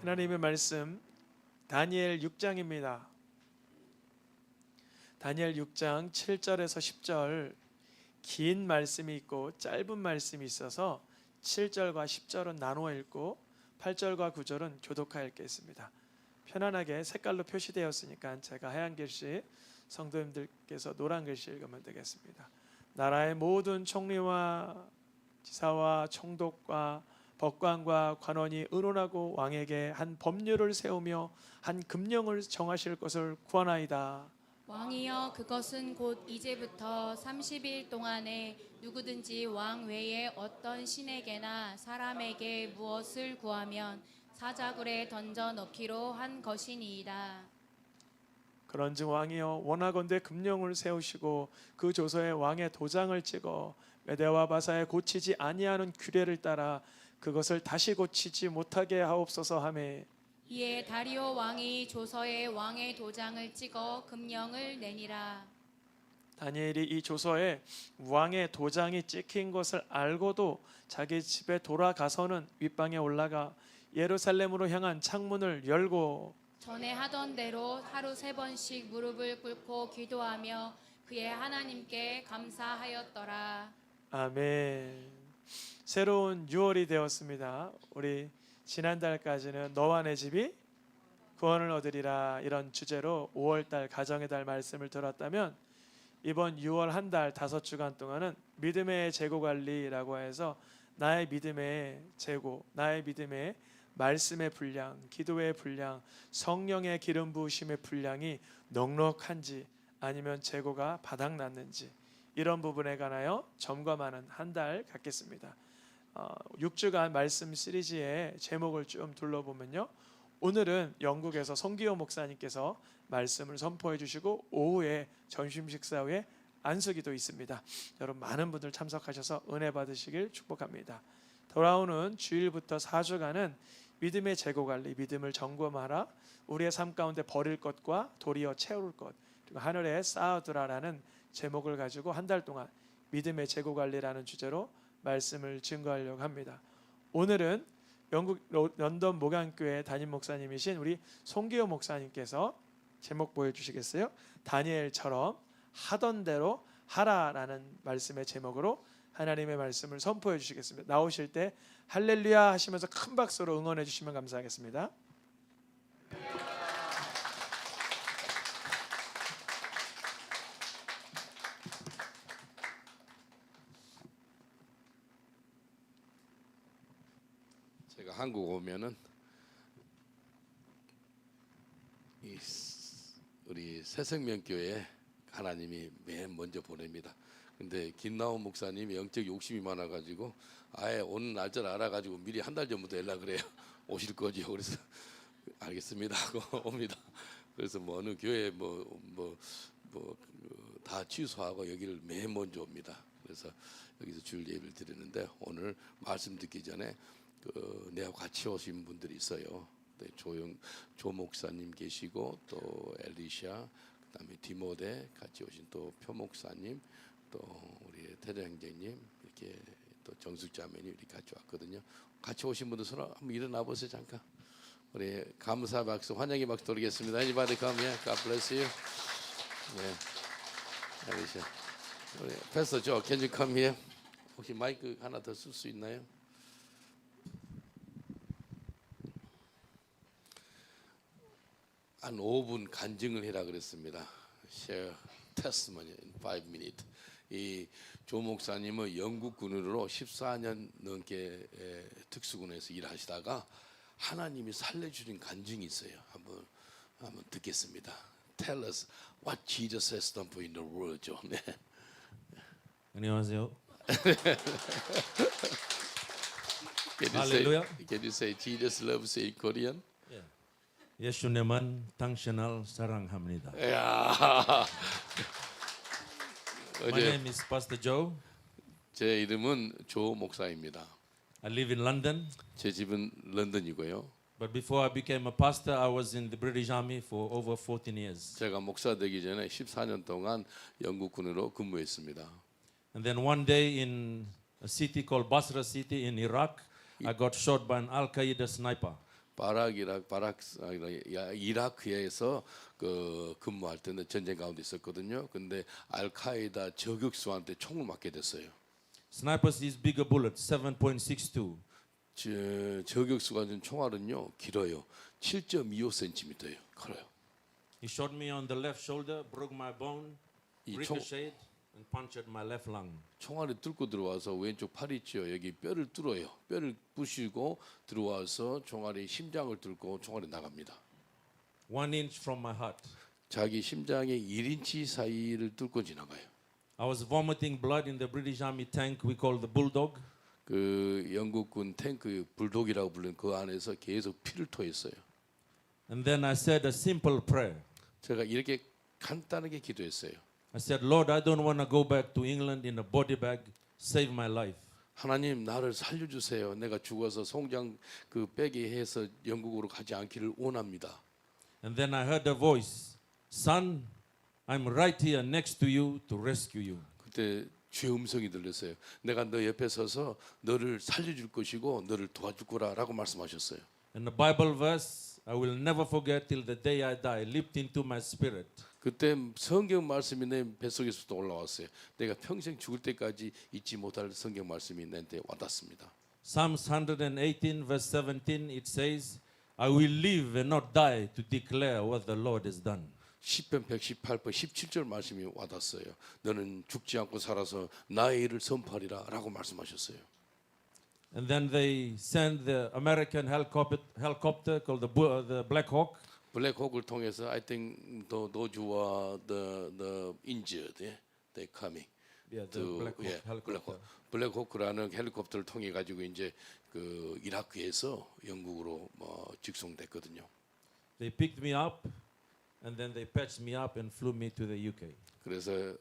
하나님의 말씀 다니엘 6장입니다. 다니엘 6장 7절에서 10절 긴 말씀이 있고 짧은 말씀이 있어서 7절과 10절은 나누어 읽고 8절과 9절은 교독하여 읽겠습니다. 편안하게 색깔로 표시되었으니까 제가 하얀 글씨, 성도님들께서 노란 글씨 읽으면 되겠습니다. 나라의 모든 총리와 지사와 총독과 법관과 관원이 의논하고 왕에게 한 법률을 세우며 한 금령을 정하실 것을 구하나이다. 왕이여, 그것은 곧 이제부터 30일 동안에 누구든지 왕 외에 어떤 신에게나 사람에게 무엇을 구하면 사자굴에 던져 넣기로 한 것이니이다. 그런즉 왕이여, 원하건대 금령을 세우시고 그 조서에 왕의 도장을 찍어 메대와 바사에 고치지 아니하는 규례를 따라 그것을 다시 고치지 못하게 하옵소서 하매, 이에 다리오 왕이 조서에 왕의 도장을 찍어 금령을 내니라. 다니엘이 이 조서에 왕의 도장이 찍힌 것을 알고도 자기 집에 돌아가서는 윗방에 올라가 예루살렘으로 향한 창문을 열고 전에 하던 대로 하루 3번씩 무릎을 꿇고 기도하며 그의 하나님께 감사하였더라. 아멘. 새로운 6월이 되었습니다. 우리 지난달까지는 너와 내 집이 구원을 얻으리라 이런 주제로 5월달 가정의 달 말씀을 들었다면, 이번 6월 한 달 5주간 동안은 믿음의 재고 관리라고 해서 나의 믿음의 재고, 나의 믿음의 말씀의 분량, 기도의 분량, 성령의 기름 부으심의 분량이 넉넉한지 아니면 재고가 바닥났는지 이런 부분에 관하여 점검하는 한 달 갖겠습니다. 6주간 말씀 시리즈의 제목을 좀 둘러보면요, 오늘은 영국에서 송기호 목사님께서 말씀을 선포해 주시고 오후에 점심 식사 후에 안수기도 있습니다. 여러분 많은 분들 참석하셔서 은혜 받으시길 축복합니다. 돌아오는 주일부터 4주간은 믿음의 재고관리, 믿음을 점검하라, 우리의 삶 가운데 버릴 것과 도리어 채울 것, 그리고 하늘에 쌓아두라라는 제목을 가지고 한 달 동안 믿음의 재고관리라는 주제로 말씀을 증거하려고 합니다. 오늘은 영국 런던 목양교회 담임 목사님이신 우리 송기호 목사님께서 제목 보여주시겠어요? 다니엘처럼 하던 대로 하라라는 말씀의 제목으로 하나님의 말씀을 선포해 주시겠습니다. 나오실 때 할렐루야 하시면서 큰 박수로 응원해 주시면 감사하겠습니다. 제가 한국 오면은 우리 새생명교회 하나님이 맨 먼저 보냅니다. 근데 김나온 목사님이 영적 욕심이 많아가지고 아예 오는 날짜를 알아가지고 미리 한 달 전부터 연락 그래요. 오실 거지요. 그래서 알겠습니다 하고 옵니다. 그래서 뭐 어느 교회 다 취소하고 여기를 맨 먼저 옵니다. 그래서 여기서 주일 예배를 드리는데 오늘 말씀 듣기 전에 내가 같이 오신 분들이 있어요. 조 목사님 계시고 또 엘리샤, 그다음에 디모데 같이 오신 또 표 목사님, 또 우리 태대 형제님, 이렇게 또 정숙 자매님 이렇게 같이 왔거든요. 같이 오신 분들 손 한번 일어나 보세요. 잠깐. 우리 감사 박수, 환영의 박수 드리겠습니다. Anybody come here? God bless you. 네, 엘리샤. 우리 패스터 조, can you come here? 혹시 마이크 하나 더 쓸 수 있나요? 한 5분 간증을 해라 그랬습니다. Share testimony in 5 minutes. 이 조 목사님은 영국 군인으로 14년 넘게 특수군에서 일하시다가 하나님이 살려주신 간증이 있어요. 한번 듣겠습니다. Tell us what Jesus has done for you in the world, 조. 네. 안녕하세요. Hallelujah. Can you say Jesus loves you in Korean? 예수님은 당신을 사랑합니다. 야. My name is Pastor Joe. 제 이름은 조 목사입니다. I live in London. 제 집은 런던이고요. But before I became a pastor, I was in the British Army for over 14 years. 제가 목사 되기 전에 14년 동안 영국군으로 근무했습니다. And then one day in a city called Basra city in Iraq, I got shot by an Al Qaeda sniper. 이라크에서 그 근무할 때는 전쟁 가운데 있었거든요. 근데 알카에다 저격수한테 총을 맞게 됐어요. Snipers use bigger bullets, 7.62. 저격수가 준 총알은요 길어요. 7.25cm예요. 커요. He shot me on the left shoulder, broke my bone, 이 ricocheted, and punctured my left lung. 총알이 뚫고 들어와서 왼쪽 팔 있죠. 여기 뼈를 뚫어요. 뼈를 부시고 들어와서 총알이 심장을 뚫고 총알이 나갑니다. 1 inch from my heart. 자기 심장의 1인치 사이를 뚫고 지나가요. I was vomiting blood in the British Army tank we call the Bulldog. 그 영국군 탱크 불독이라고 부르는 그 안에서 계속 피를 토했어요. And then I said a simple prayer. 제가 이렇게 간단하게 기도했어요. I said, Lord, I don't want to go back to England in a body bag. Save my life. 하나님 나를 살려주세요. 내가 죽어서 송장 그 빼게 해서 영국으로 가지 않기를 원합니다. And then I heard a voice, Son, I'm right here next to you to rescue you. 그때 주의 음성이 들렸어요. 내가 너 옆에 서서 너를 살려줄 것이고 너를 도와줄 거라라고 말씀하셨어요. And the Bible verse I will never forget till the day I die leaped into my spirit. 그때 성경 말씀이 내 뱃속에서도 올라왔어요. 내가 평생 죽을 때까지 잊지 못할 성경 말씀이 내한테 와닿습니다. Psalms 118 verse 17 it says, I will live and not die to declare what the Lord has done. 시편 118편 17절 말씀이 와닿았어요. 너는 죽지 않고 살아서 나의 일을 선포하리라라고 말씀하셨어요. And then they sent the American helicopter called the Black Hawk. 블랙호크를 통해서 I think those who are the injured, they coming. Yeah, the Black Hawk helicopter. 블랙호크라는 헬리콥터를 통해 가지고 이제 그 이라크에서 영국으로 직송됐거든요. They picked me up, and then they patched me up and flew me to the UK. 그래서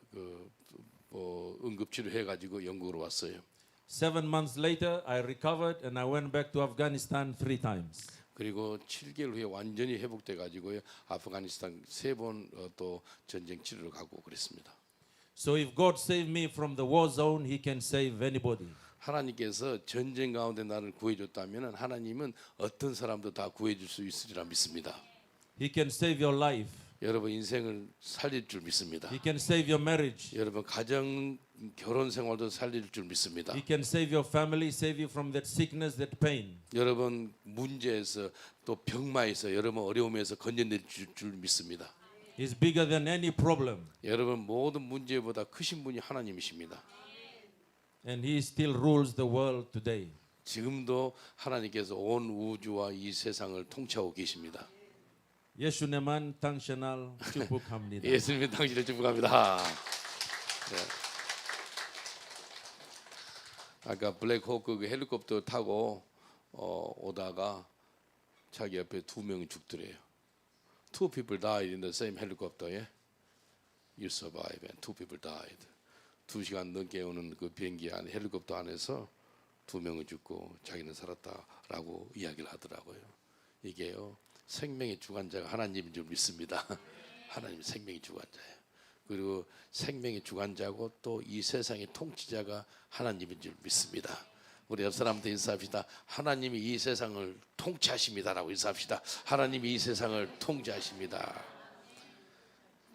응급치료 해가지고 영국으로 왔어요. 7 months later, I recovered and I went back to Afghanistan 3 times. 그리고 7개월 후에 완전히 회복돼 가지고요. 아프가니스탄 3번 또 전쟁 치료를 가고 그랬습니다. So if God saved me from the war zone, He can save anybody. 하나님께서 전쟁 가운데 나를 구해줬다면 하나님은 어떤 사람도 다 구해줄 수 있으리라 믿습니다. He can save your life. 여러분 인생을 살릴 줄 믿습니다. He can save your marriage. 여러분 가정 결혼 생활도 살릴 줄 믿습니다. He can save your family, save you from that sickness, that pain. 여러분 문제에서 또 병마에서 여러분 어려움에서 건져낼 줄 믿습니다. He's bigger than any problem. 여러분 모든 문제보다 크신 분이 하나님이십니다. And He still rules the world today. 지금도 하나님께서 온 우주와 이 세상을 통치하고 계십니다. 예수님만 당신을 축복합니다. 예수님이 당신을 축복합니다. 네. 아까 블랙호크 그 헬리콥터 타고 오다가 자기 옆에 2명이 죽더래요. 2 people died in the same helicopter. Yeah? You survived and 2 people died. 2시간 넘게 오는 그 비행기 안에 헬리콥터 안에서 2명이 죽고 자기는 살았다라고 이야기를 하더라고요. 이게요. 생명의 주관자가 하나님인 줄 믿습니다. 하나님 생명의 주관자예요. 그리고 생명의 주관자고 또 이 세상의 통치자가 하나님인 줄 믿습니다. 우리 옆 사람한테 인사합시다. 하나님이 이 세상을 통치하십니다라고 인사합시다. 하나님이 이 세상을 통치하십니다.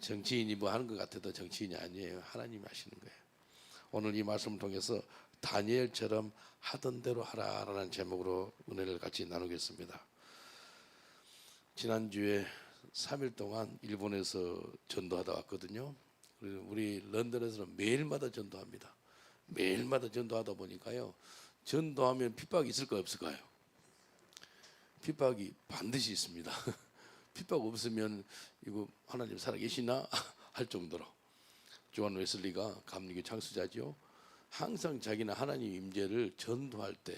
정치인이 뭐 하는 것 같아도 정치인이 아니에요. 하나님이 하시는 거예요. 오늘 이 말씀을 통해서 다니엘처럼 하던 대로 하라라는 제목으로 은혜를 같이 나누겠습니다. 지난주에 3일 동안 일본에서 전도하다 왔거든요. 그리고 우리 런던에서는 매일마다 전도합니다. 매일마다 전도하다 보니까요. 전도하면 핍박이 있을까요 없을까요? 핍박이 반드시 있습니다. 핍박 없으면 이거 하나님 살아계시나 할 정도로 조한 웨슬리가 감리교 창수자죠. 항상 자기는 하나님 임재를 전도할 때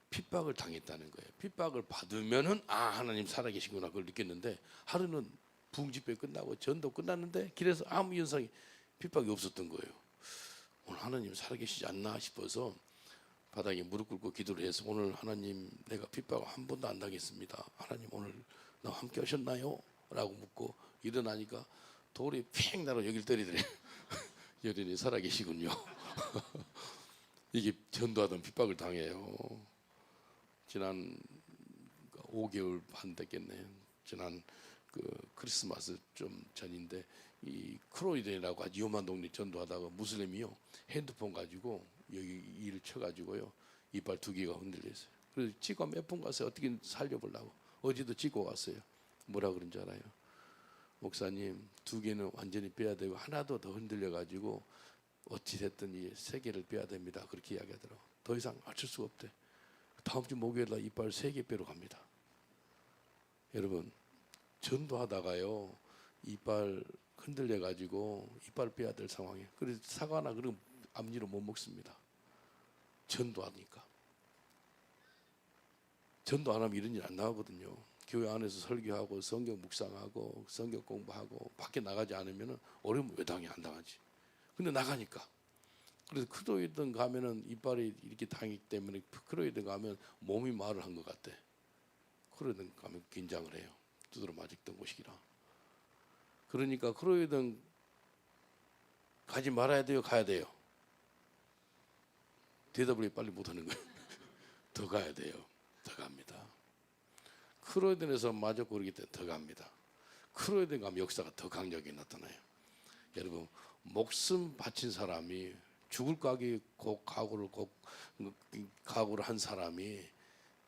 핍박을 당했다는 거예요. 핍박을 받으면은 하나님 살아계시구나 그걸 느꼈는데 하루는 부흥집회 끝나고 전도 끝났는데 길에서 아무 현상이 핍박이 없었던 거예요. 오늘 하나님 살아계시지 않나 싶어서 바닥에 무릎 꿇고 기도를 해서 오늘 하나님 내가 핍박을 한 번도 안 당했습니다. 하나님 오늘 나와 함께 하셨나요? 라고 묻고 일어나니까 돌이 팽 날아 여길 때리더래요. 여전히 살아계시군요. 이게 전도하던 핍박을 당해요. 지난 5개월 반 됐겠네요. 지난 그 크리스마스 좀 전인데 이 크로이덴이라고 아주 위험한 동네 전도하다가 무슬림이요 핸드폰 가지고 여기 일을 쳐가지고요 이빨 2개가 흔들렸어요. 그래서 치과 몇 번 갔어요. 어떻게 살려보려고. 어제도 찍고 갔어요. 뭐라 그런 줄 알아요? 목사님 2개는 완전히 빼야 되고 하나도 더 흔들려가지고 어찌 됐든 이 3개를 빼야 됩니다. 그렇게 이야기하더라고. 더 이상 맞출 수가 없대. 다음 주 목요일날 이빨 3개 빼러 갑니다. 여러분 전도하다가요 이빨 흔들려가지고 이빨 빼야 될 상황이에요. 그래서 사과나 그런 앞니로 못 먹습니다. 전도하니까. 전도 안 하면 이런 일 안 나오거든요. 교회 안에서 설교하고 성경 묵상하고 성경 공부하고 밖에 나가지 않으면 어려우면 외당이 안 당하지. 근데 나가니까. 그래서 크로이든 가면은 이빨이 이렇게 당하기 때문에 크로이든 가면 몸이 말을 한 것 같대. 크로이든 가면 긴장을 해요. 두드러 맞았던 곳이기라. 그러니까 크로이든 가지 말아야 돼요, 가야 돼요. 대답을 빨리 못하는 거예요. 더 가야 돼요. 더 갑니다. 크로이든에서 마저 고르기 때문에 더 갑니다. 크로이든 가면 역사가 더 강력하게 나타나요. 여러분 목숨 바친 사람이 죽을 각오를 한 사람이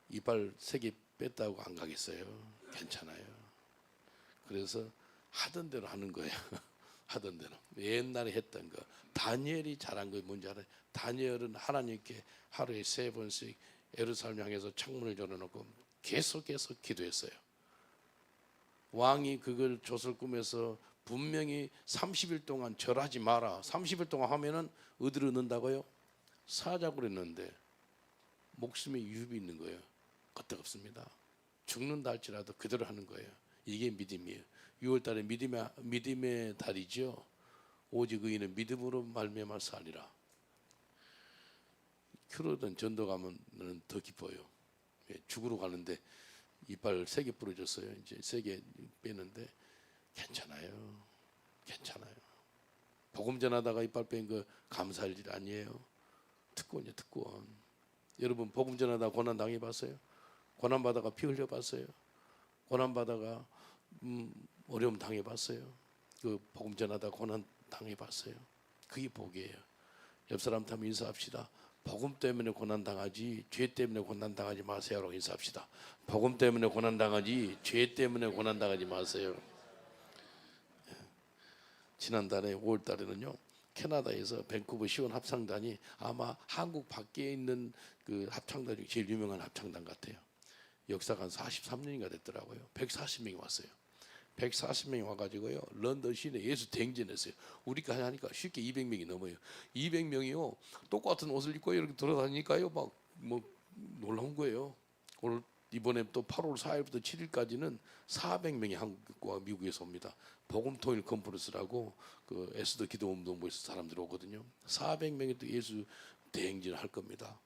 이빨 3개 뺐다고 안 가겠어요? 괜찮아요. 그래서 하던 대로 하는 거예요. 하던 대로 옛날에 했던 거. 다니엘이 잘한 거 뭔지 알아요? 다니엘은 하나님께 하루에 3번씩 예루살렘 향해서 창문을 열어놓고 계속 기도했어요. 왕이 그걸 돛을 꾸며서 분명히 30일 동안 절하지 마라. 30일 동안 하면은 어디로 넣는다고요? 사자굴에 넣는데 목숨에 유입이 있는 거예요. 끄떡없습니다. 죽는다 할지라도 그대로 하는 거예요. 이게 믿음이에요. 6월달에 믿음의 달이죠. 오직 의인은 믿음으로 말미암아 살리라. 크로이든 전도 가면 더 기뻐요. 죽으러 가는데 이빨 3개 부러졌어요. 이제 3개 빼는데 괜찮아요. 괜찮아요. 복음 전하다가 이빨 뺀 거 감사할 일 아니에요. 특권이에요, 특권. 여러분 복음 전하다가 고난 당해봤어요? 고난 받다가 피 흘려봤어요? 고난 받다가 어려움 당해봤어요? 그 복음 전하다가 고난 당해봤어요? 그게 복이에요. 옆 사람한테 한번 인사합시다. 복음 때문에 고난 당하지 죄 때문에 고난 당하지 마세요라고 인사합시다. 복음 때문에 고난 당하지 죄 때문에 고난 당하지 마세요. 지난달에 5월달에는요 캐나다에서 밴쿠버 시원 합창단이 아마 한국 밖에 있는 그 합창단 중에 제일 유명한 합창단 같아요. 역사가 한 43년인가 됐더라고요. 140명이 왔어요. 140명이 와가지고요 런던 시내 예수 대행진했어요. 우리가 하니까 쉽게 200명이 넘어요. 200명이요 똑같은 옷을 입고 이렇게 돌아다니니까요 막 뭐 놀라운 거예요. 오늘 이번에 또 8월 4일부터 7일까지는 400명이 한국과 미국에서 옵니다. 복음통일 컨퍼런스라고 그 에스더 기도운동부에서 사람들이 오거든요. 400명이 또 예수 대행진을 할 겁니다.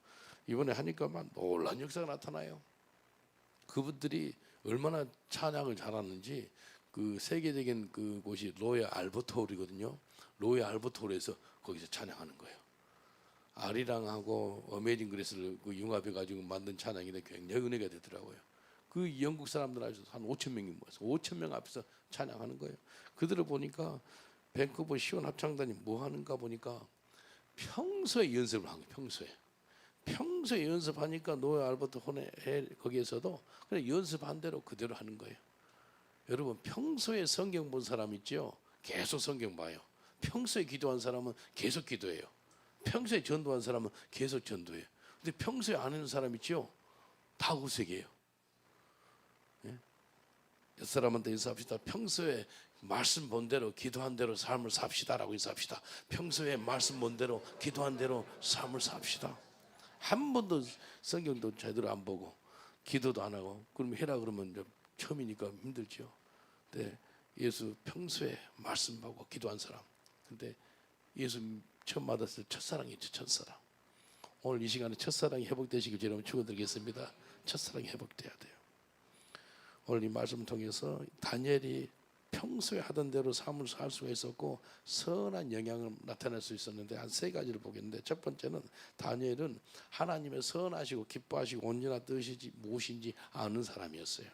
이번에 하니까 막 놀라운 역사가 나타나요. 그분들이 얼마나 찬양을 잘하는지 그 세계적인 그 곳이 로얄 알버트 홀이거든요. 로얄 알버트 홀에서 거기서 찬양하는 거예요. 아리랑하고 어메이징 그레이스를 그 융합해 가지고 만든 찬양인데 굉장히 은혜가 되더라고요. 그 영국 사람들 앞에서 한 5천 명이 모여서 5천 명 앞에서 찬양하는 거예요. 그들을 보니까 밴쿠버 시원 합창단이 뭐 하는가 보니까 평소에 연습을 한 거예요. 평소에 연습하니까 노예 알버트 홀에 거기에서도 그냥 연습한 대로 그대로 하는 거예요. 여러분 평소에 성경 본 사람 있죠? 계속 성경 봐요. 평소에 기도한 사람은 계속 기도해요. 평소에 전도한 사람은 계속 전도해요. 근데 평소에 안 하는 사람 있죠? 다 우색이에요. 예? 옆 사람한테 인사합시다. 평소에 말씀 본 대로 기도한 대로 삶을 삽시다라고 인사합시다. 평소에 말씀 본 대로 기도한 대로 삶을 삽시다. 한 번도 성경도 제대로 안 보고 기도도 안 하고 그러면 해라 그러면 이제 처음이니까 힘들죠. 근데 예수 평소에 말씀 보고 기도한 사람. 근데 예수 처음 받았을 때 첫사랑이죠. 첫사랑. 오늘 이 시간에 첫사랑이 회복되시길 여러분 축원드리겠습니다. 첫사랑이 회복돼야 돼요. 오늘 이 말씀을 통해서 다니엘이 평소에 하던 대로 삶을 살 수가 있었고 선한 영향을 나타낼 수 있었는데 한 세 가지를 보겠는데, 첫 번째는 다니엘은 하나님의 선하시고 기뻐하시고 온전한 뜻이 무엇인지 아는 사람이었어요.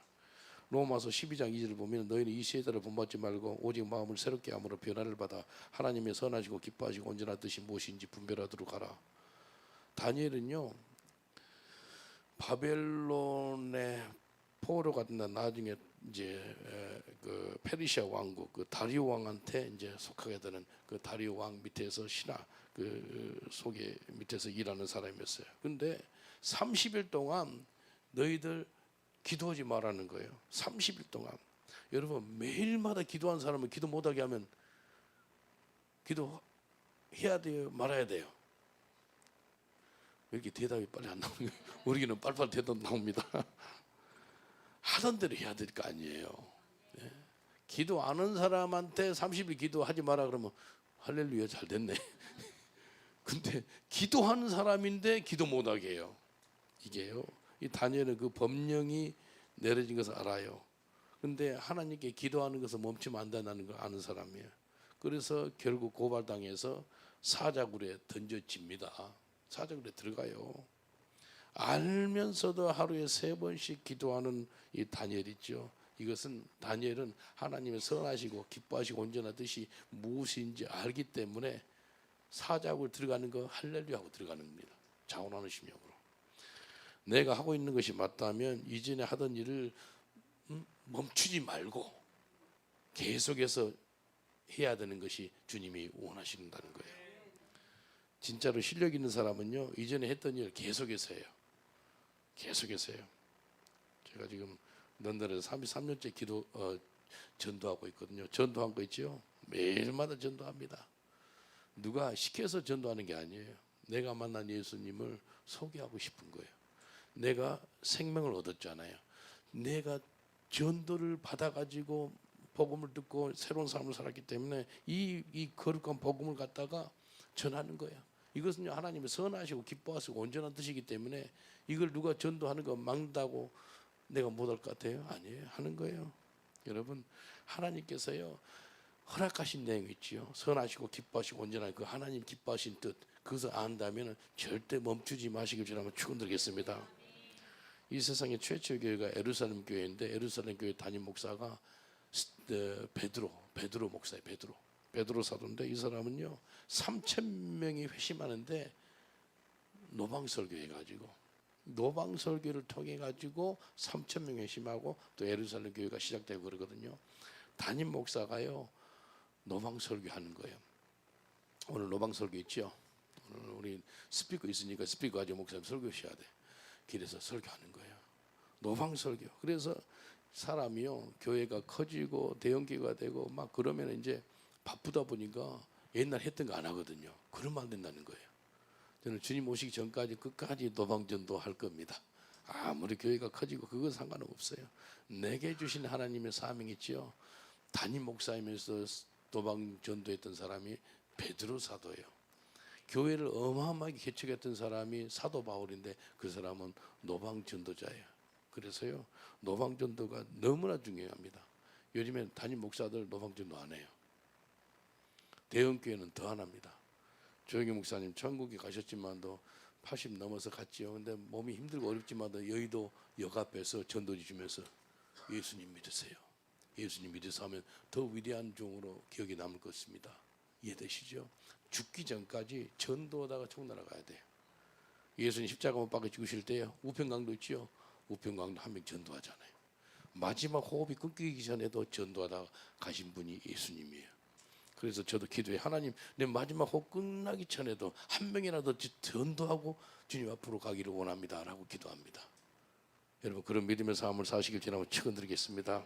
로마서 12장 2절을 보면 너희는 이 세대를 본받지 말고 오직 마음을 새롭게 함으로 변화를 받아 하나님의 선하시고 기뻐하시고 온전한 뜻이 무엇인지 분별하도록 하라. 다니엘은요, 바벨론의 포로가 된다. 나중에 이제 그 페르시아 왕국 그 다리오 왕한테 이제 속하게 되는 그 다리오 왕 밑에서 신하 그 속에 밑에서 일하는 사람이었어요. 근데 30일 동안 너희들 기도하지 말라는 거예요. 30일 동안. 여러분, 매일마다 기도한 사람은 기도 못하게 하면 기도해야 돼요, 말아야 돼요? 왜 이렇게 대답이 빨리 안 나오는 거예요? 우리는 빨리빨리 대답 나옵니다. 하던 대로 해야 될 거 아니에요. 예? 기도 안 하는 사람한테 30일 기도하지 마라 그러면 할렐루야, 잘 됐네. 근데 기도하는 사람인데 기도 못하게 해요. 이게요, 이 다니엘은 그 법령이 내려진 것을 알아요. 근데 하나님께 기도하는 것을 멈추면 안 된다는 걸 아는 사람이에요. 그래서 결국 고발당해서 사자굴에 던져집니다. 사자굴에 들어가요. 알면서도 하루에 3번씩 기도하는 이 다니엘 있죠. 이것은 다니엘은 하나님의 선하시고 기뻐하시고 온전한 뜻이 무엇인지 알기 때문에 사자굴 들어가는 거 할렐루야 하고 들어가는 겁니다. 자원하는 심령으로. 내가 하고 있는 것이 맞다면 이전에 하던 일을 멈추지 말고 계속해서 해야 되는 것이 주님이 원하신다는 거예요. 진짜로 실력 있는 사람은요, 이전에 했던 일 계속해서 해요. 계속해서 해요. 제가 지금 런던에서 33년째 전도하고 있거든요. 전도한 거 있죠? 매일마다 전도합니다. 누가 시켜서 전도하는 게 아니에요. 내가 만난 예수님을 소개하고 싶은 거예요. 내가 생명을 얻었잖아요. 내가 전도를 받아가지고 복음을 듣고 새로운 삶을 살았기 때문에 이 거룩한 복음을 갖다가 전하는 거예요. 이것은 하나님의 선하시고 기뻐하시고 온전한 뜻이기 때문에 이걸 누가 전도하는 거 막는다고 내가 못할 것 같아요? 아니에요. 하는 거예요. 여러분, 하나님께서요 허락하신 내용이 있지요. 선하시고 기뻐하시고 온전한 그 하나님 기뻐하신 뜻, 그것을 안다면 절대 멈추지 마시길 주님 한번 축원드리겠습니다. 이 세상의 최초 교회가 예루살렘 교회인데 예루살렘 교회 담임 목사가 베드로 목사예요. 베드로 사도인데 이 사람은요 3,000명이 회심하는데 노방설교 해가지고 노방설교를 통해 가지고 3,000명 회심하고 또 예루살렘 교회가 시작되고 그러거든요. 담임 목사가요 노방설교 하는 거예요. 오늘 노방설교 있죠. 오늘 우리 스피커 있으니까 스피커 가지고 목사님 설교하셔야 돼. 길에서 설교하는 거예요. 노방설교. 그래서 사람이요 교회가 커지고 대형교회가 되고 막 그러면 이제 바쁘다 보니까 옛날 했던 거 안 하거든요. 그러면 안 된다는 거예요. 저는 주님 오시기 전까지 끝까지 노방전도 할 겁니다. 아무리 교회가 커지고 그건 상관은 없어요. 내게 주신 하나님의 사명이 있죠. 담임 목사이면서 노방전도했던 사람이 베드로 사도예요. 교회를 어마어마하게 개척했던 사람이 사도 바울인데 그 사람은 노방전도자예요. 그래서요 노방전도가 너무나 중요합니다. 요즘엔 담임 목사들 노방전도 안 해요. 대형교회는 더 안 합니다. 조영기 목사님 천국에 가셨지만도 80 넘어서 갔지요. 근데 몸이 힘들고 어렵지만도 여의도 역 앞에서 전도지 주면서 예수님 믿으세요. 예수님 믿으세요 하면 더 위대한 종으로 기억에 남을 것입니다. 이해되시죠? 죽기 전까지 전도하다가 총날아가야 돼요. 예수님 십자가 못 박혀 죽으실 때 우편강도 있죠. 우편강도 한 명 전도하잖아요. 마지막 호흡이 끊기기 전에도 전도하다가 가신 분이 예수님이에요. 그래서 저도 기도해 하나님 내 마지막 호흡 끝나기 전에도 한 명이라도 전도하고 주님 앞으로 가기를 원합니다라고 기도합니다. 여러분 그런 믿음의 삶을 사시길 주님 축원드리겠습니다.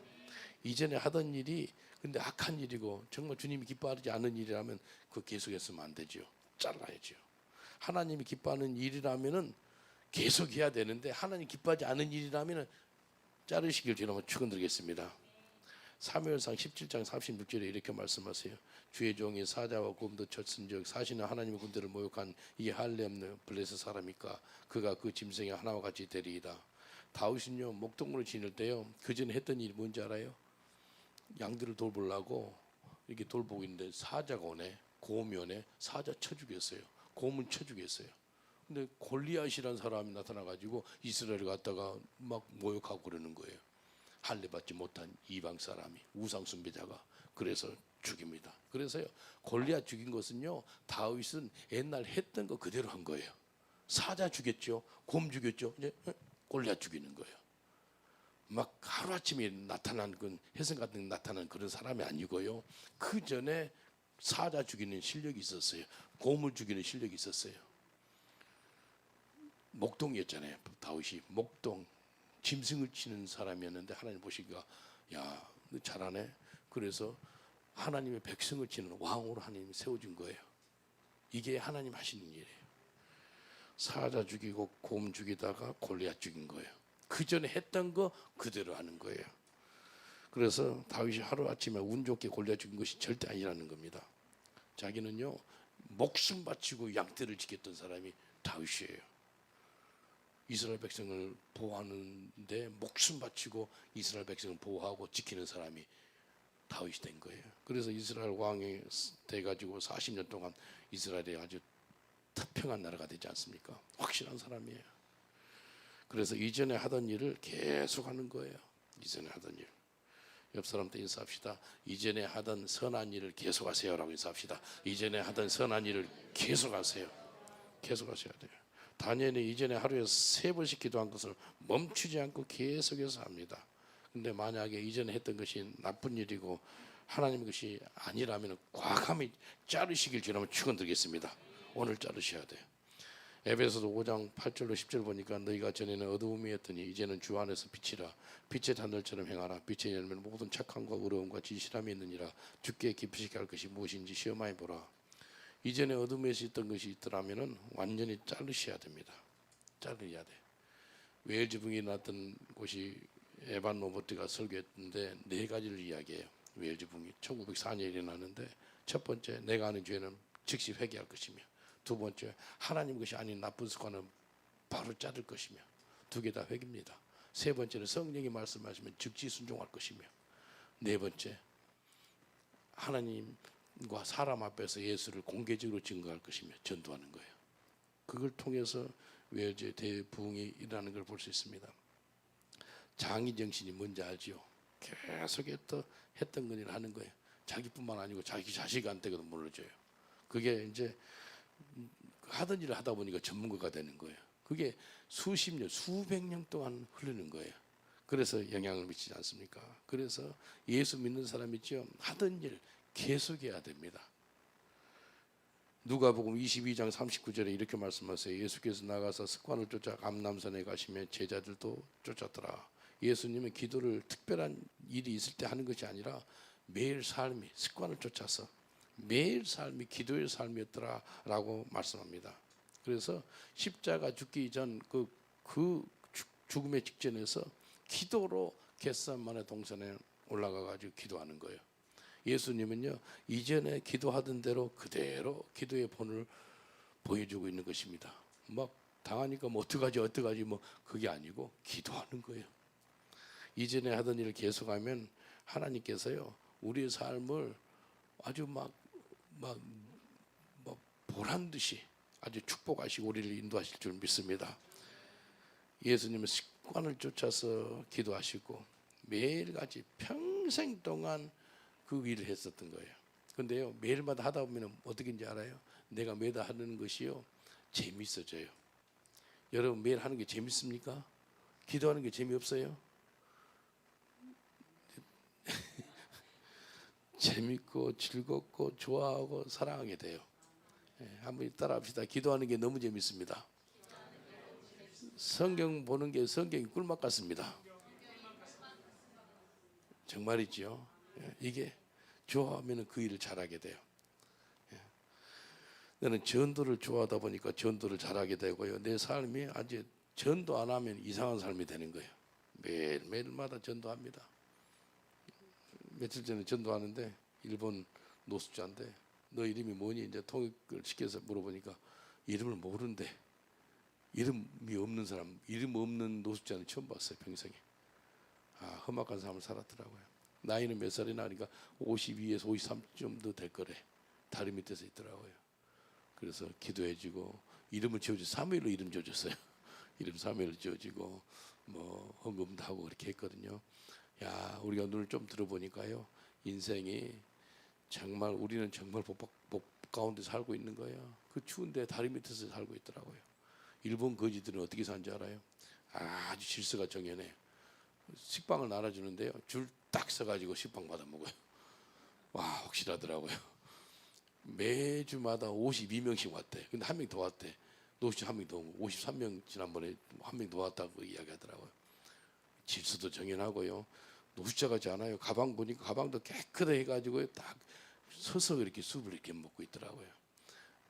이전에 하던 일이 근데 악한 일이고 정말 주님이 기뻐하지 않는 일이라면 그거 계속했으면 안 되죠. 잘라야죠. 하나님이 기뻐하는 일이라면은 계속해야 되는데 하나님 기뻐하지 않는 일이라면은 자르시길 주님 축원드리겠습니다. 사무엘상 17장 36절에 이렇게 말씀하세요. 주의 종이 사자와 곰도 쳤은즉 사시는 하나님의 군대를 모욕한 이 할례 없는 블레셋 사람이까 그가 그 짐승의 하나와 같이 되리이다. 다윗은요 목동물을 지닐 때요 그 전에 했던 일이 뭔지 알아요? 양들을 돌보려고 이렇게 돌보고 있는데 사자가 오네. 곰이 오네. 사자 쳐 죽였어요. 곰은 쳐 죽였어요. 근데 골리앗이라는 사람이 나타나가지고 이스라엘을 갖다가 막 모욕하고 그러는 거예요. 할례 받지 못한 이방 사람이, 우상 숭배자가. 그래서 죽입니다. 그래서요, 골리앗 죽인 것은요, 다윗은 옛날 했던 거 그대로 한 거예요. 사자 죽였죠, 곰 죽였죠, 이제 골리앗 죽이는 거예요. 막 하루아침에 나타난 그 혜성 같은 데 나타난 그런 사람이 아니고요, 그 전에 사자 죽이는 실력이 있었어요. 곰을 죽이는 실력이 있었어요. 목동이었잖아요. 다윗이 목동 짐승을 치는 사람이었는데 하나님 보시기가, 야, 너 잘하네. 그래서 하나님의 백성을 치는 왕으로 하나님이 세워준 거예요. 이게 하나님 하시는 일이에요. 사자 죽이고 곰 죽이다가 골리앗 죽인 거예요. 그 전에 했던 거 그대로 하는 거예요. 그래서 다윗이 하루아침에 운 좋게 골리앗 죽인 것이 절대 아니라는 겁니다. 자기는요, 목숨 바치고 양떼를 지켰던 사람이 다윗이에요. 이스라엘 백성을 보호하는데 목숨 바치고 이스라엘 백성을 보호하고 지키는 사람이 다윗이 된 거예요. 그래서 이스라엘 왕이 돼가지고 40년 동안 이스라엘이 아주 태평한 나라가 되지 않습니까? 확실한 사람이에요. 그래서 이전에 하던 일을 계속하는 거예요. 이전에 하던 일. 옆 사람한테 인사합시다. 이전에 하던 선한 일을 계속하세요라고 인사합시다. 이전에 하던 선한 일을 계속하세요. 계속하셔야 돼요. 다니엘이 이전에 하루에 3번씩 기도한 것을 멈추지 않고 계속해서 합니다. 근데 만약에 이전에 했던 것이 나쁜 일이고 하나님 것이 아니라면 과감히 자르시길 주라면 축원드리겠습니다. 오늘 자르셔야 돼요. 에베소서 5장 8절로 10절 보니까 너희가 전에는 어두움이었더니 이제는 주 안에서 빛이라. 빛의 하늘처럼 행하라. 빛의 열매는 모든 착함과 의로움과 진실함이 있느니라. 주께 깊으시게 할 것이 무엇인지 시험하여 보라. 이전에 어둠에 있던 것이 있더라면 완전히 자르셔야 됩니다. 자르셔야 돼. 웨일즈붕이 났던 곳이 에반 로버트가 설교했는데 4가지를 이야기해요. 웨일즈붕이 1904년에 일어났는데, 첫 번째, 내가 하는 죄는 즉시 회개할 것이며, 두 번째, 하나님 것이 아닌 나쁜 습관은 바로 자를 것이며, 2개 다 회개입니다. 세 번째는 성령이 말씀하시면 즉시 순종할 것이며, 네 번째, 하나님과 사람 앞에서 예수를 공개적으로 증거할 것이며 전도하는 거예요. 그걸 통해서 웨일즈의 대부흥이 일어나는 걸 볼 수 있습니다. 장의 정신이 뭔지 알지요? 계속해서 했던 건 일 하는 거예요. 자기뿐만 아니고 자기 자식한테도 물어줘요. 그게 이제 하던 일을 하다 보니까 전문가가 되는 거예요. 그게 수십 년, 수백 년 동안 흐르는 거예요. 그래서 영향을 미치지 않습니까? 그래서 예수 믿는 사람 있죠? 하던 일 계속해야 됩니다. 누가복음 22장 39절에 이렇게 말씀하세요. 예수께서 나가서 습관을 쫓아 감람산에 가시며 제자들도 쫓았더라. 예수님은 기도를 특별한 일이 있을 때 하는 것이 아니라 매일 삶이 습관을 쫓아서 매일 삶이 기도의 삶이었더라라고 말씀합니다. 그래서 십자가 죽기 전 그 죽음의 직전에서 기도로 겟세마네 동산에 올라가 가지고 기도하는 거예요. 예수님은요, 이전에 기도하던 대로 그대로 기도의 본을 보여주고 있는 것입니다. 막 당하니까 뭐 어떡하지 뭐 그게 아니고 기도하는 거예요. 이전에 하던 일을 계속하면 하나님께서요, 우리의 삶을 아주 막 보란 듯이 아주 축복하시고 우리를 인도하실 줄 믿습니다. 예수님은 습관을 쫓아서 기도하시고 매일같이 평생 동안 그 일을 했었던 거예요. 근데요, 매일마다 하다 보면 어떻게인지 알아요? 내가 매일 하는 것이요, 재밌어져요. 여러분 매일 하는 게 재밌습니까? 기도하는 게 재미없어요? 재밌고 즐겁고 좋아하고 사랑하게 돼요. 한번 따라합시다. 기도하는 게 너무 재밌습니다. 성경 보는 게 성경이 꿀맛 같습니다. 정말이지요. 이게 좋아하면 그 일을 잘하게 돼요. 나는 전도를 좋아하다 보니까 전도를 잘하게 되고요. 내 삶이 아주 전도 안 하면 이상한 삶이 되는 거예요. 매일마다 전도합니다. 며칠 전에 전도하는데 일본 노숙자인데 너 이름이 뭐니? 이제 통역을 시켜서 물어보니까 이름을 모르는데, 이름이 없는 사람, 이름 없는 노숙자는 처음 봤어요, 평생에. 아, 험악한 삶을 살았더라고요. 나이는 몇 살이나 하니까 52에서 53 정도 될 거래. 다리 밑에서 있더라고요. 그래서 기도해주고 이름을 지어줘. 사무엘로 이름 지어줬어요. 이름 사무엘로 지어지고 뭐 헌금도 하고 그렇게 했거든요. 야, 우리가 눈을 좀 들어보니까요, 인생이 정말 우리는 정말 복 가운데 살고 있는 거예요. 그 추운데 다리 밑에서 살고 있더라고요. 일본 거지들은 어떻게 사는지 알아요? 아주 질서가 정연해. 식빵을 나눠주는데요, 줄 딱 서가지고 식빵 받아 먹어요. 와, 확실하더라고요. 매주마다 52명씩 왔대. 근데 한 명 더 왔대. 노시 한 명 더 오고 53명 지난번에 한 명 더 왔다고 이야기하더라고요. 질서도 정연하고요. 노숙자 같지 않아요. 가방 보니까 가방도 깨끗하게 해가지고 딱 서서 이렇게 숲을 이렇게 먹고 있더라고요.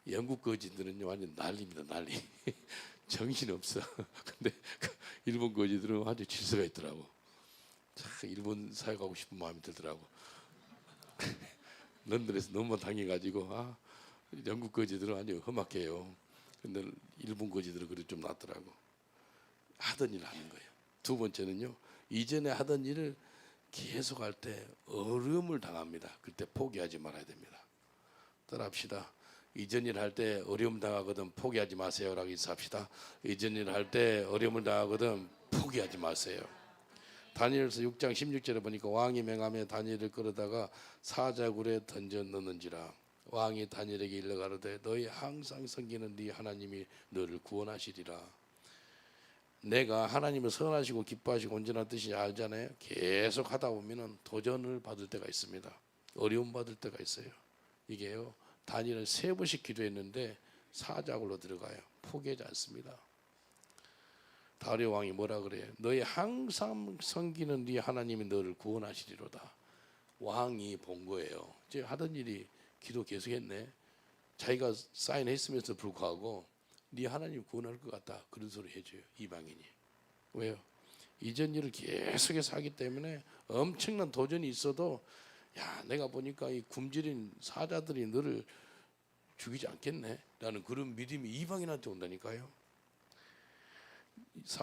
영국 거지들은 완전 난리입니다, 난리. 정신 없어. 근데 일본 거지들은 아주 질서가 있더라고. 참 일본 사회 가고 싶은 마음이 들더라고. 런던에서 너무 당해가지고 영국 거지들은 아주 험악해요. 근데 일본 거지들은 그래도 좀 낫더라고. 하던 일 하는 거예요. 두 번째는요, 이전에 하던 일을 계속 할 때 어려움을 당합니다. 그때 포기하지 말아야 됩니다. 따라합시다. 이전 일 할 때 어려움 당하거든 포기하지 마세요라고 인사합시다. 이전 일 할 때 어려움을 당하거든 포기하지 마세요. 다니엘서 6장 16절에 보니까 왕이 명하며 다니엘을 끌어다가 사자굴에 던져 넣는지라. 왕이 다니엘에게 일러 가로되 너희 항상 섬기는 네 하나님이 너를 구원하시리라. 내가 하나님을 선하시고 기뻐하시고 온전한 뜻이 알잖아요. 계속 하다 보면은 도전을 받을 때가 있습니다. 어려움 받을 때가 있어요. 이게요, 다니엘은 3번씩 기도했는데 사자굴로 들어가요. 포기하지 않습니다. 다리오 왕이 뭐라 그래요? 너희 항상 섬기는 네 하나님이 너를 구원하시리로다. 왕이 본 거예요. 이제 하던 일이 기도 계속했네. 자기가 사인했으면서 불구하고 네 하나님 구원할 것 같다, 그런 소리 해줘요, 이방인이. 왜요? 이전 일을 계속해서 하기 때문에 엄청난 도전이 있어도 야, 내가 보니까 이 굶주린 사자들이 너를 죽이지 않겠네 라는 그런 믿음이 이방인한테 온다니까요.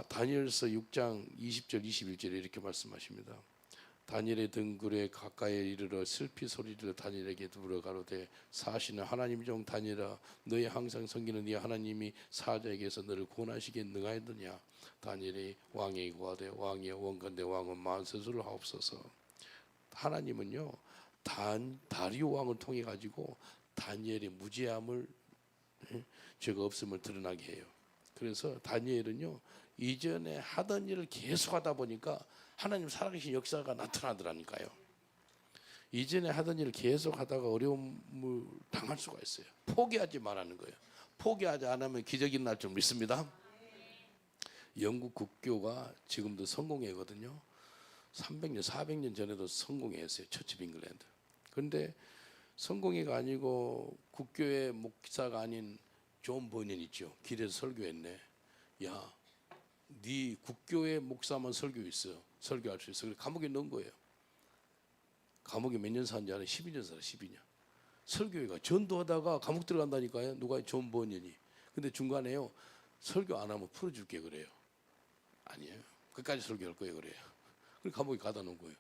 다니엘서 6장 20절 21절에 이렇게 말씀하십니다. 다니엘의 등굴에 가까이 이르러 슬피 소리를 다니엘에게 들어 가로되 사시는 하나님 중 다니엘아, 너희 항상 섬기는 네 하나님이 사자에게서 너를 구원하시기에 능하였느냐. 다니엘이 왕에게 구하되 왕이여 원컨대 왕은 만세수를 하옵소서. 하나님은요, 다리오 왕을 통해 가지고 다니엘의 무죄함을, 죄가 없음을 드러나게 해요. 그래서 다니엘은요, 이전에 하던 일을 계속하다 보니까 하나님 살아계신 역사가 나타나더라니까요. 이전에 하던 일을 계속하다가 어려움을 당할 수가 있어요. 포기하지 말라는 거예요. 포기하지 않으면 기적이 날 줄 믿습니다. 영국 국교가 지금도 성공회거든요. 300년, 400년 전에도 성공회였어요. 처치 오브 잉글랜드. 그런데 성공회가 아니고 국교의 목사가 아닌 존 버년 있죠. 길에서 설교했네. 야, 네 국교의 목사만 설교할 수 있어. 그래서 감옥에 넣은 거예요. 감옥에 몇 년 사는지 알아요? 12년 살아, 12년. 설교회가 전도하다가 감옥 들어간다니까요. 누가? 존 버년이. 근데 중간에요, 설교 안 하면 풀어줄게 그래요. 아니에요. 끝까지 설교할 거예요 그래요. 그래서 감옥에 가다 놓은 거예요.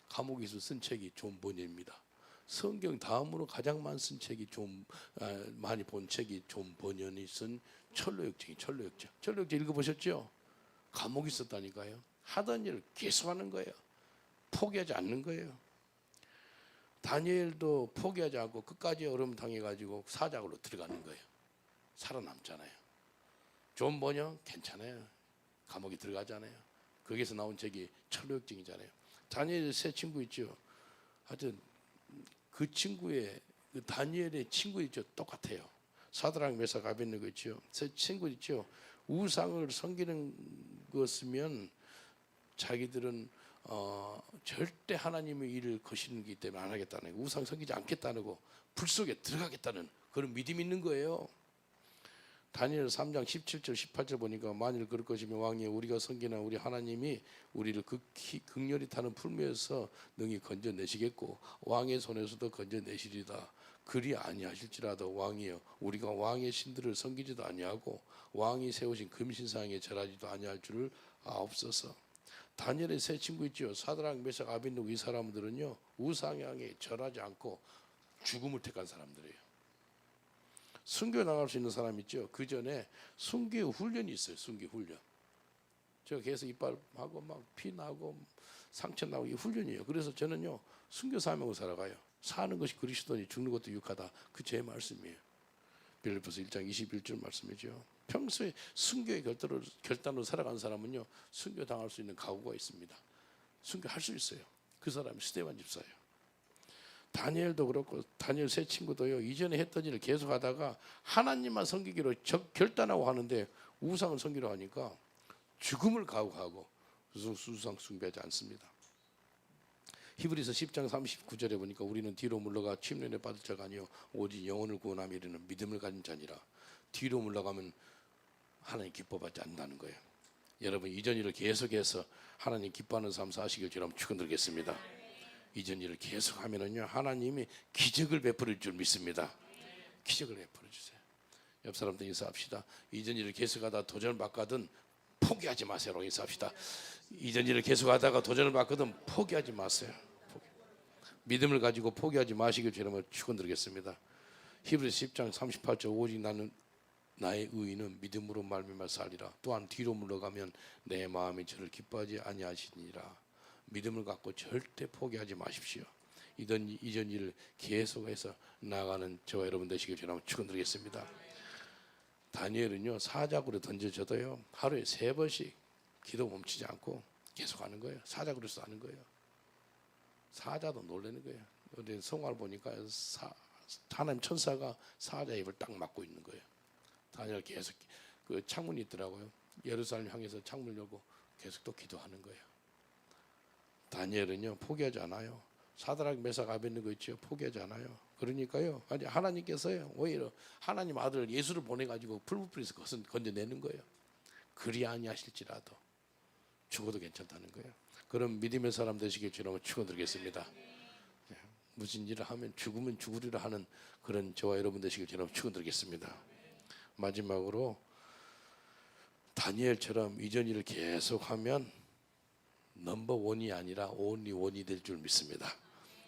감옥에서 쓴 책이 존 버년입니다. 성경 다음으로 가장 많이 쓴 책이 많이 본 책이 존 버년이 쓴 철로역정이 철로역정. 철로역정 읽어보셨죠? 감옥에 있었다니까요. 하던 일을 계속하는 거예요. 포기하지 않는 거예요. 다니엘도 포기하지 않고 끝까지 어려움 당해가지고 사자굴로 들어가는 거예요. 살아남잖아요. 존 버년 괜찮아요. 감옥에 들어가잖아요. 거기서 나온 책이 철로역정이잖아요. 다니엘 세 친구 있죠. 하여튼 그 친구의, 그 다니엘의 친구 있죠. 똑같아요. 사드락 메삭 아벳네고 있죠. 세 친구 있죠. 우상을 섬기는 것이면 자기들은 절대 하나님의 일을 거시는 기 때문에 안 하겠다는 거예요. 우상 섬기지 않겠다는 거, 불 속에 들어가겠다는 그런 믿음이 있는 거예요. 다니엘 3장 17절 18절 보니까 만일 그럴 것이면 왕이 우리가 섬기는 우리 하나님이 우리를 극히 극렬히 타는 풀무에서 능히 건져내시겠고 왕의 손에서도 건져내시리다. 그리 아니하실지라도 왕이여 우리가 왕의 신들을 섬기지도 아니하고 왕이 세우신 금신상에 절하지도 아니할 줄을 아옵소서. 다니엘의 세 친구 있죠. 사드락, 메삭, 아벤누고 이 사람들은요 우상향에 절하지 않고 죽음을 택한 사람들이에요. 순교 나갈 수 있는 사람 있죠. 그 전에 순교 훈련이 있어요. 순교 훈련. 저 계속 이빨하고 막 피 나고 상처 나고 이 훈련이에요. 그래서 저는요 순교 사명을 살아가요. 사는 것이 그리스도니 죽는 것도 유익하다. 그 제 말씀이에요. 빌립보서 1장 21절 말씀이죠. 평소에 순교의 결단으로 살아간 사람은요 순교 당할 수 있는 각오가 있습니다. 순교할 수 있어요. 그 사람이 스데반 집사예요. 다니엘도 그렇고 다니엘 세 친구도요 이전에 했던 일을 계속하다가 하나님만 섬기기로 결단하고 하는데 우상을 섬기려 하니까 죽음을 각오하고 우상 숭배하지 않습니다. 히브리서 10장 39절에 보니까 우리는 뒤로 물러가 침례를 받을 자가 아니요 오직 영혼을 구원함에 이르는 믿음을 가진 자니라. 뒤로 물러가면 하나님 기뻐받지 않는다는 거예요. 여러분 이전 일을 계속해서 하나님 기뻐하는 삶 사시길 저는 축원드리겠습니다. 이전 일을 계속하면은요 하나님이 기적을 베풀어 줄 믿습니다. 기적을 베풀어 주세요. 옆 사람들 인사합시다. 이전 일을 계속하다 도전을 받거든 포기하지 마세요. 인사합시다. 이전 일을 계속하다가 도전을 받거든 포기하지 마세요. 믿음을 가지고 포기하지 마시길 주님을 축원드리겠습니다. 히브리서 10장 38절 오직 나는 나의 의인은 믿음으로 말미암아 살리라. 또한 뒤로 물러가면 내 마음이 저를 기뻐하지 아니하시니라. 믿음을 갖고 절대 포기하지 마십시오. 이전 일을 계속해서 나아가는 저와 여러분 되시길 주님을 축원드리겠습니다. 다니엘은요 사자굴에 던져져도요 하루에 3번씩 기도 멈추지 않고 계속하는 거예요. 사자굴에서 하는 거예요. 사자도 놀라는 거예요. 어디 성화를 보니까 하나님 천사가 사자 입을 딱 막고 있는 거예요. 다니엘 계속 그 창문이 있더라고요. 예루살렘 향해서 창문을 열고 계속 또 기도하는 거예요. 다니엘은요 포기하지 않아요. 사드락, 메삭, 아벤누고 있죠. 포기하지 않아요. 그러니까요 아니 하나님께서요 오히려 하나님 아들 예수를 보내가지고 풀무불에서 건져내는 거예요. 그리 아니하실지라도 죽어도 괜찮다는 거예요. 그럼 믿음의 사람 되시길 주님을 축원드리겠습니다. 무슨 일을 하면 죽으면 죽으리라 하는 그런 저와 여러분 되시길 주님을 축원드리겠습니다. 마지막으로 다니엘처럼 이전 일을 계속하면 넘버원이 아니라 온리원이 될 줄 믿습니다.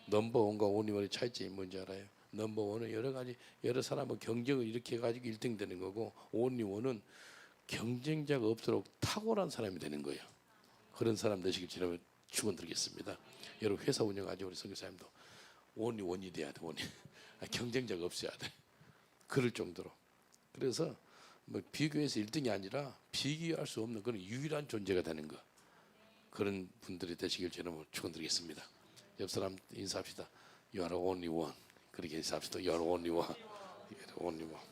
넘버원과 온리원의 차이점이 뭔지 알아요? 넘버원은 여러 사람은 경쟁을 이렇게 해가지고 1등 되는 거고 온리원은 경쟁자가 없도록 탁월한 사람이 되는 거예요. 그런 사람 되시길 주님을 축원드리겠습니다. 여러분 회사 운영하죠. 우리 선교사님도 온리원이 돼야 돼. 경쟁자가 없어야 돼. 그럴 정도로. 그래서 뭐 비교해서 1등이 아니라 비교할 수 없는 그런 유일한 존재가 되는 거. 그런 분들이 되시길 주님을 축원드리겠습니다. 옆 사람 인사합시다. You are only one. 그렇게 인사합시다. You are only one. You are only one.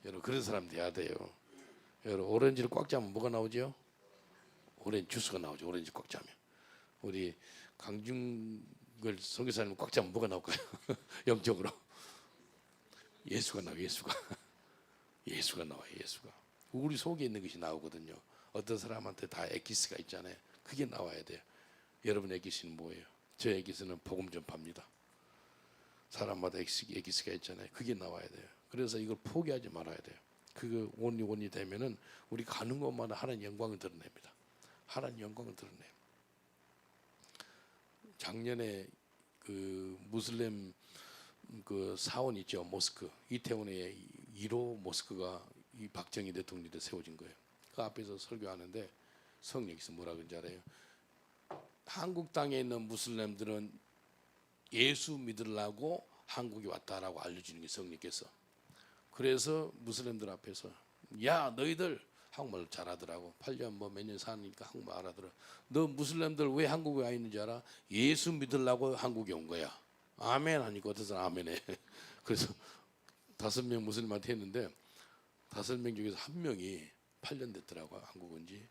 여러분 그런 사람 돼야 돼요. 여러분 오렌지를 꽉 짜면 뭐가 나오죠? 오렌지 주스가 나오죠. 오렌지 꽉 짜면. 우리 강중걸 선교사님 꽉 짜면 뭐가 나올까요? 영적으로 예수가 나와요. 예수가 나와요. 예수가 우리 속에 있는 것이 나오거든요. 어떤 사람한테 다 엑기스가 있잖아요. 그게 나와야 돼요. 여러분 엑기스는 뭐예요? 저 엑기스는 복음 전파입니다. 사람마다 엑기스가 있잖아요. 그게 나와야 돼요. 그래서 이걸 포기하지 말아야 돼요. 그거 원이 되면은 우리 가는 곳마다 하나님 영광을 드러냅니다. 하나님 영광을 드러내요. 작년에 그 무슬림 그 사원 있죠. 모스크 이태원에 1호 모스크가 이 박정희 대통령이 세워진 거예요. 그 앞에서 설교하는데 성령께서 뭐라 그런지 알아요? 한국 땅에 있는 무슬림들은 예수 믿으려고 한국에 왔다라고 알려주는 게 성령께서. 그래서 무슬림들 앞에서 야 너희들 한국말 잘하더라고. 8년 뭐 몇 년 사니까 한국말 알아들어. 너 무슬림들 왜 한국에 와 있는지 알아? 예수 믿으려고 한국에 온 거야. 아멘 하니까 어떤 사람 아멘해. 그래서 5명 무슬림한테 했는데 5명 중에서 1명이 8년 됐더라고요. 한국 온지.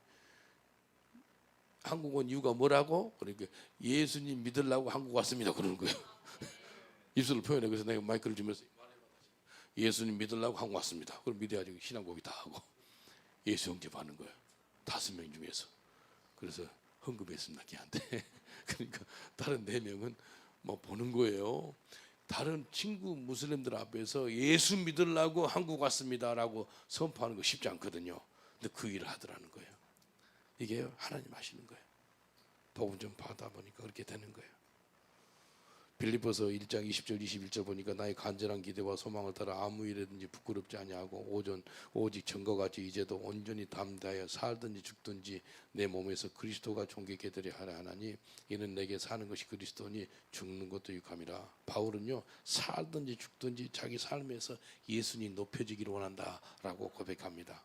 한국 온 이유가 뭐라고? 그러니까 예수님 믿으려고 한국 왔습니다. 그러는 거예요. 입술을 표현해. 그래서 내가 마이크를 주면서 예수님 믿으려고 한국 왔습니다. 그럼 믿어야지 신앙고기 다 하고 예수 영접하는 거예요. 5명 중에서. 그래서 헌금했습니다. 걔한테. 그러니까 다른 4명은 뭐 보는 거예요. 다른 친구 무슬림들 앞에서 예수 믿으려고 한국 왔습니다라고 선포하는 거 쉽지 않거든요. 근데 그 일을 하더라는 거예요. 이게 하나님 하시는 거예요. 복음 좀 받아 보니까 그렇게 되는 거예요. 빌립보서 1장 20절 21절 보니까 나의 간절한 기대와 소망을 따라 아무 일에든지 부끄럽지 아니하고 오직 전과같이 이제도 온전히 담대하여 살든지 죽든지 내 몸에서 그리스도가 존귀케 되려 하라 하나니 이는 내게 사는 것이 그리스도니 죽는 것도 유감이라. 바울은요 살든지 죽든지 자기 삶에서 예수님 높여지기를 원한다라고 고백합니다.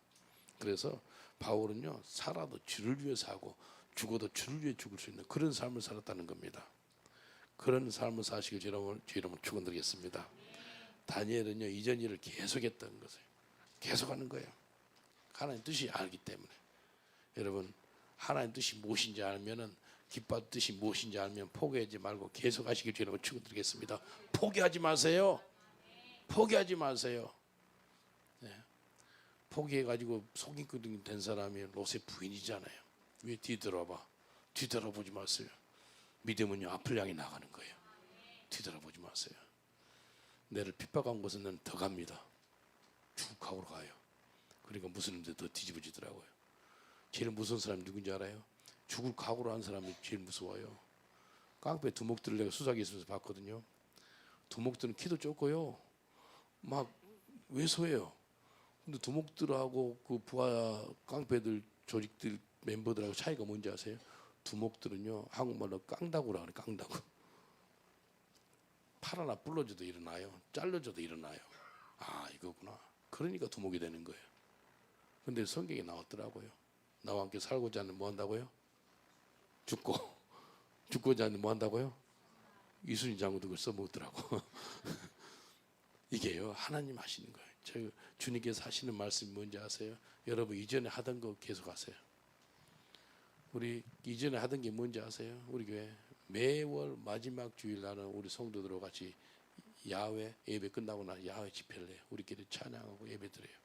그래서 바울은요 살아도 주를 위해 사고 죽어도 주를 위해 죽을 수 있는 그런 삶을 살았다는 겁니다. 그런 삶을 사시길 주의 이름으로 축원드리겠습니다. 다니엘은요 이전 일을 계속했던 것을 계속하는 거예요. 하나님 뜻이 알기 때문에. 여러분 하나님 뜻이 무엇인지 알면은 기뻐 뜻이 무엇인지 알면 포기하지 말고 계속하시길 주의 이름으로 축원드리겠습니다. 포기하지 마세요. 포기하지 마세요. 네. 포기해가지고 속임꾼 된 사람이 롯의 부인이잖아요. 왜 뒤돌아봐? 뒤돌아보지 마세요. 믿음은요 앞을 향해 나가는 거예요. 뒤돌아보지 마세요. 내를 핍박한 곳은 나는 더 갑니다. 쭉 가고 가요. 그러니까 무슨 일도 더 뒤집어지더라고요. 제일 무서운 사람이 누군지 알아요? 죽을 각오로 한 사람이 제일 무서워요. 깡패 두목들을 내가 수사기 있으면서 봤거든요. 두목들은 키도 좁고요 막 왜소해요. 근데 두목들하고 그 부하 깡패들 조직들 멤버들하고 차이가 뭔지 아세요? 두목들은요 한국말로 깡다구라 그래. 깡다구. 팔 하나 불러줘도 일어나요. 잘려줘도 일어나요. 아 이거구나. 그러니까 두목이 되는 거예요. 근데 성경에 나왔더라고요. 나와 함께 살고자 하는 뭐 한다고요? 죽고자 하는 뭐 한다고요? 이순신 장군도 그걸 써먹더라고. 이게요 하나님 하시는 거예요. 저 주님께서 하시는 말씀이 뭔지 아세요? 여러분 이전에 하던 거 계속 하세요. 우리 이전에 하던 게 뭔지 아세요? 우리 교회 매월 마지막 주일날은 우리 성도들과 같이 야외 예배 끝나고 나 야외 집회를 해요. 우리끼리 찬양하고 예배 드려요.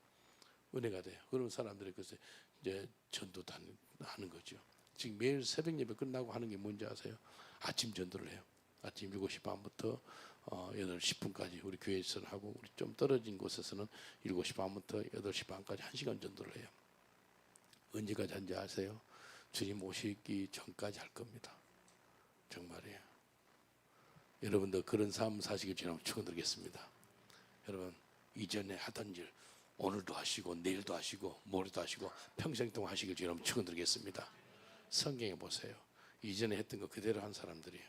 은혜가 돼요. 그런 사람들이 글쎄 이제 전도도 하는 거죠. 지금 매일 새벽 예배 끝나고 하는 게 뭔지 아세요? 아침 전도를 해요. 아침 7시 반부터 8시 10분까지 우리 교회에서는 하고 우리 좀 떨어진 곳에서는 7시 반부터 8시 반까지 1시간 전도를 해요. 언제까지 하는지 아세요? 주님 오시기 전까지 할 겁니다. 정말이에요. 여러분도 그런 삶 사시길 주님 축원드리겠습니다. 여러분 이전에 하던 일 오늘도 하시고 내일도 하시고 모레도 하시고 평생 동안 하시길 주님 축원드리겠습니다. 성경에 보세요. 이전에 했던 거 그대로 한 사람들이에요.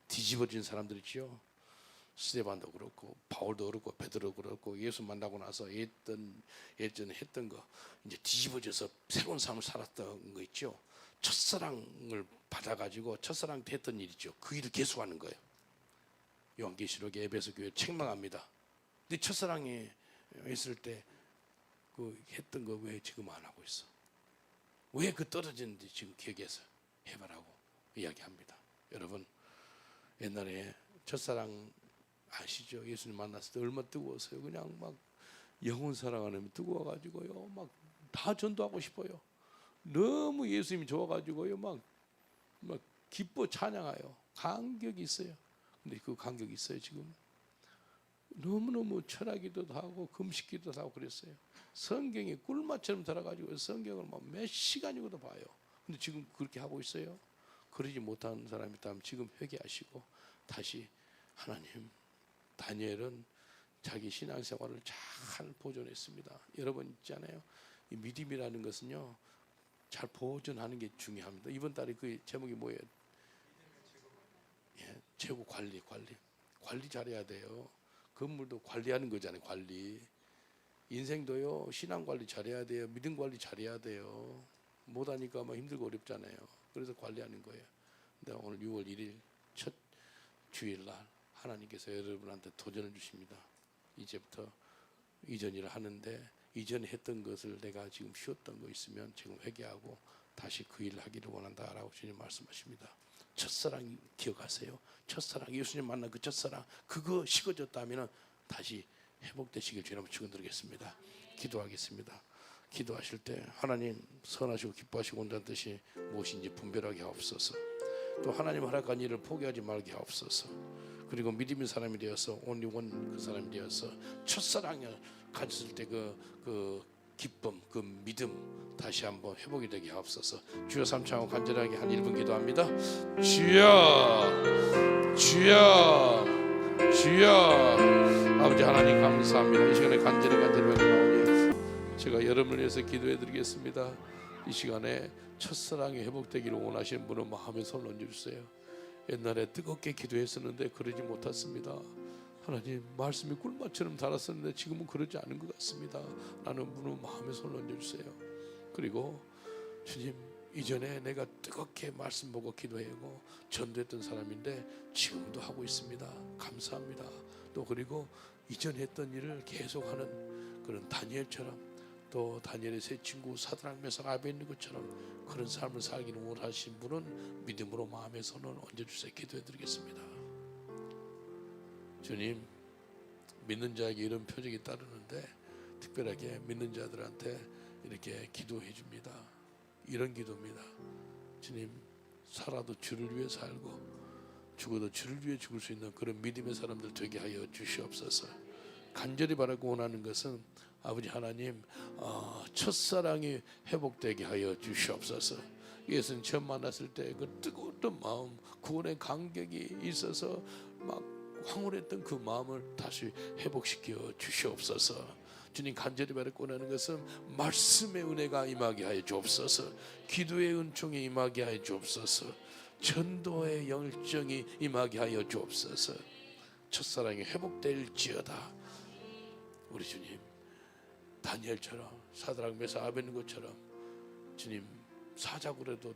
뒤집어진 사람들이죠. 스데반도 그렇고 바울도 그렇고 베드로도 그렇고 예수 만나고 나서 예전에 했던 거 이제 뒤집어져서 새로운 삶을 살았던 거 있죠. 첫사랑을 받아가지고 첫사랑 때 했던 일이죠. 그 일을 계속하는 거예요. 요한계시록에 에베소 교회 책망합니다. 근데 첫사랑이 했을 때 그 했던 거 왜 지금 안 하고 있어? 왜 그 떨어졌는지 지금 기억해서 해봐라고 이야기합니다. 여러분 옛날에 첫사랑 아시죠? 예수님 만났을 때 얼마나 뜨거웠어요. 그냥 막 영혼 사랑하는 뜨거워가지고요 막 다 전도하고 싶어요. 너무 예수님이 좋아가지고요 막 기뻐 찬양해요. 간격이 있어요. 근데 그 간격이 있어요 지금. 너무너무 철학기도도 하고 금식기도도 하고 그랬어요. 성경이 꿀맛처럼 들어가지고 성경을 막 몇 시간이고도 봐요. 근데 지금 그렇게 하고 있어요. 그러지 못하는 사람이 있다면 지금 회개하시고 다시 하나님, 다니엘은 자기 신앙생활을 잘 보존했습니다. 여러분 있잖아요. 이 믿음이라는 것은요 잘 보존하는 게 중요합니다. 이번 달에 그 제목이 뭐예요? 예, 재고 관리 잘해야 돼요. 건물도 관리하는 거잖아요. 관리. 인생도요 신앙 관리 잘해야 돼요. 믿음 관리 잘해야 돼요. 못하니까 막 힘들고 어렵잖아요. 그래서 관리하는 거예요. 근데 오늘 6월 1일 첫 주일날 하나님께서 여러분한테 도전을 주십니다. 이제부터 이전 일을 하는데 이전에 했던 것을 내가 지금 쉬었던 거 있으면 지금 회개하고 다시 그 일을 하기를 원한다라고 주님 말씀하십니다. 첫사랑 기억하세요. 첫사랑 예수님 만난 그 첫사랑 그거 식어졌다면 다시 회복되시길 주님 축원드리겠습니다. 기도하겠습니다. 기도하실 때 하나님 선하시고 기뻐하시고 온다는 뜻이 무엇인지 분별하게 하옵소서. 또 하나님 허락한 일을 포기하지 말게 하옵소서. 그리고 믿음의 사람이 되어서 온리원 그 사람이 되어서 첫사랑을 가졌을 때 그 기쁨, 그 믿음 다시 한번 회복이 되게 하옵소서. 주여 삼창하고 간절하게 한 1분 기도합니다. 주여, 주여, 주여. 아버지 하나님 감사합니다. 이 시간에 간절히 나오니 제가 여러분을 위해서 기도해 드리겠습니다. 이 시간에 첫사랑이 회복되기를 원하시는 분은 마음에 손을 얹어주세요. 옛날에 뜨겁게 기도했었는데 그러지 못했습니다. 하나님 말씀이 꿀맛처럼 달았었는데 지금은 그러지 않은 것 같습니다. 라는 분은 마음에 손을 얹어주세요. 그리고 주님, 이전에 내가 뜨겁게 말씀 보고 기도하고 전도했던 사람인데 지금도 하고 있습니다. 감사합니다. 또 그리고 이전 했던 일을 계속하는 그런 다니엘처럼, 또 다니엘의 세 친구 사드락 메삭 아벳느고처럼 그런 삶을 살기를 원하신 분은 믿음으로 마음에 손을 얹어주세요. 기도해드리겠습니다. 주님, 믿는 자에게 이런 표적이 따르는데 특별하게 믿는 자들한테 이렇게 기도해 줍니다. 이런 기도입니다. 주님, 살아도 주를 위해 살고 죽어도 주를 위해 죽을 수 있는 그런 믿음의 사람들 되게 하여 주시옵소서. 간절히 바라고 원하는 것은 아버지 하나님, 첫사랑이 회복되게 하여 주시옵소서. 예수님 처음 만났을 때 그 뜨거웠던 마음, 구원의 감격이 있어서 막 황홀했던 그 마음을 다시 회복시켜 주시옵소서. 주님, 간절히 바라고 원하는 것은 말씀의 은혜가 임하게 하여 주옵소서. 기도의 은총이 임하게 하여 주옵소서. 전도의 열정이 임하게 하여 주옵소서. 첫사랑이 회복될지어다. 우리 주님, 다니엘처럼 사드락 메삭 아벳느고처럼 주님, 사자굴에도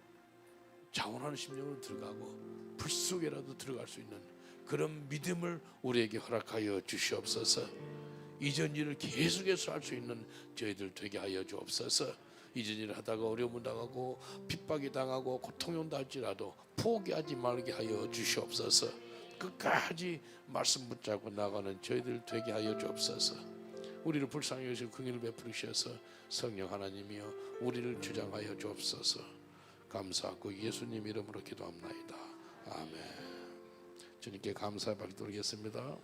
자원하는 심령으로 들어가고 불 속에라도 들어갈 수 있는 그런 믿음을 우리에게 허락하여 주시옵소서. 이전 일을 계속해서 할 수 있는 저희들 되게 하여 주옵소서. 이전 일을 하다가 어려움을 당하고 핍박이 당하고 고통이 온다 할지라도 포기하지 말게 하여 주시옵소서. 끝까지 말씀 붙잡고 나가는 저희들 되게 하여 주옵소서. 우리를 불쌍히 여기시고 긍휼을 베푸시어서 성령 하나님이여 우리를 주장하여 주옵소서. 감사하고 예수님 이름으로 기도합나이다. 아멘. 주님께 감사의 발 돌리겠습니다.